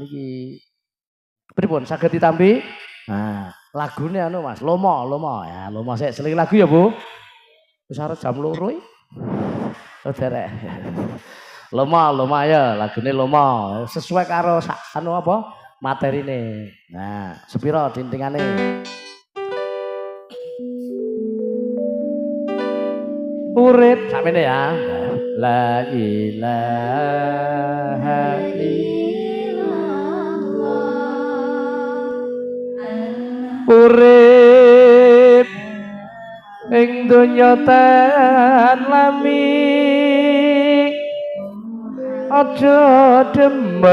niki pripun saged ditampi? Nah, lagune anu Mas, Lomo ya, Lomo sik seling lagu ya, Bu. Wis arep jam 2 iki. Oh, derek. Lomo ya, lagune Lomo. Sesuai karo anu apa? Materine. Nah, sepiro dintingane? Urip samene ya. La ilaha illallah. Urip ing donya tan lami aja demen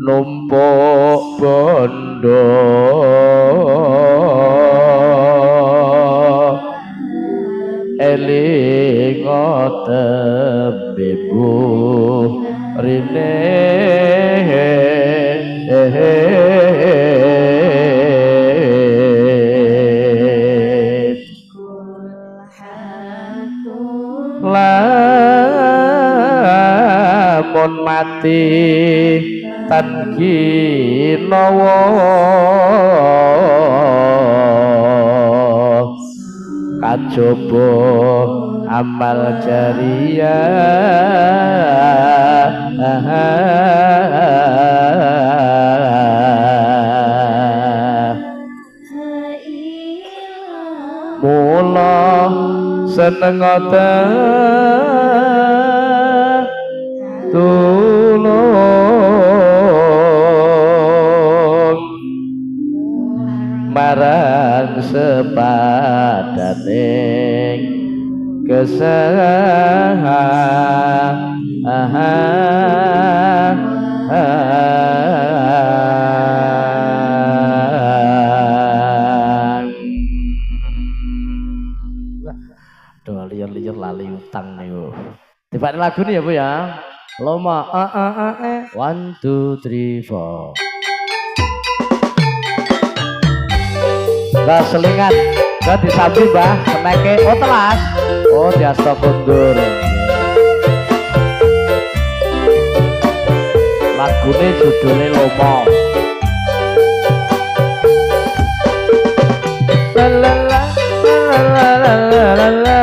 numpuk bondo eling tembe bu rene lamun mati tan kinawa kajaba amal jariyah mula seneng tulung marang sepadaning liar lali utang niku. Tiba lagu nih ya Bu ya. Loma 1 2 3 4. Gak selingan, gak disambi Mbah, seneke oh telas. Oh diasta kondur. Lagune judulnya Lomo. La la la la la la la.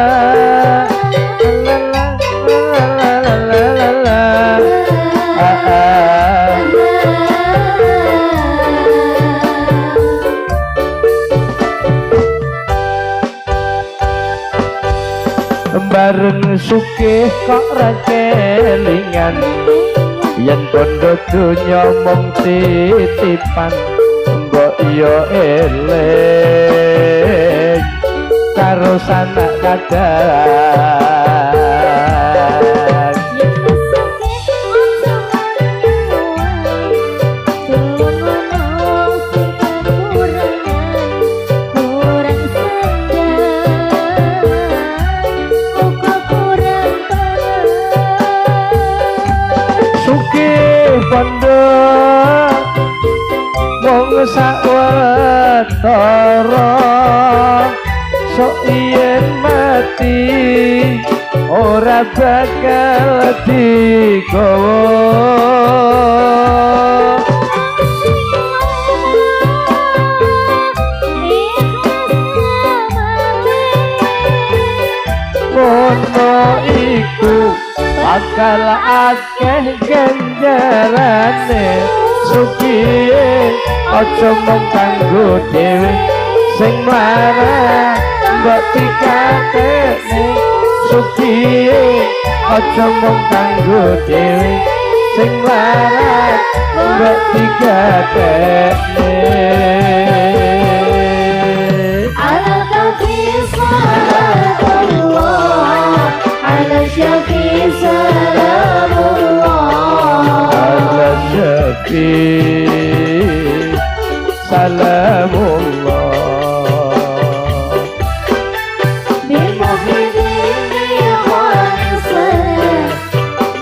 Bareng sugih kok ra kelingan yen kondo donya mung titipan mbok yo eling karo sanak kadang sawetara sok yen mati ora bakal digawa ngono iku bakal akeh ganjarane sugih aja mung kanggo dhewe sing mlarat mbok dikatene sugih aja mung kanggo dhewe sing mlarat mbok dikatene ala kafi salatullah ala syafi salamullah ala syafi salamullah bimuhammadin khalisan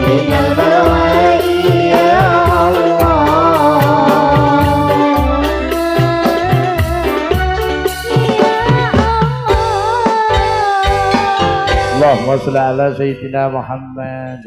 minal balwa'i ya Allah Allahumma shalli ala sayyidina Muhammad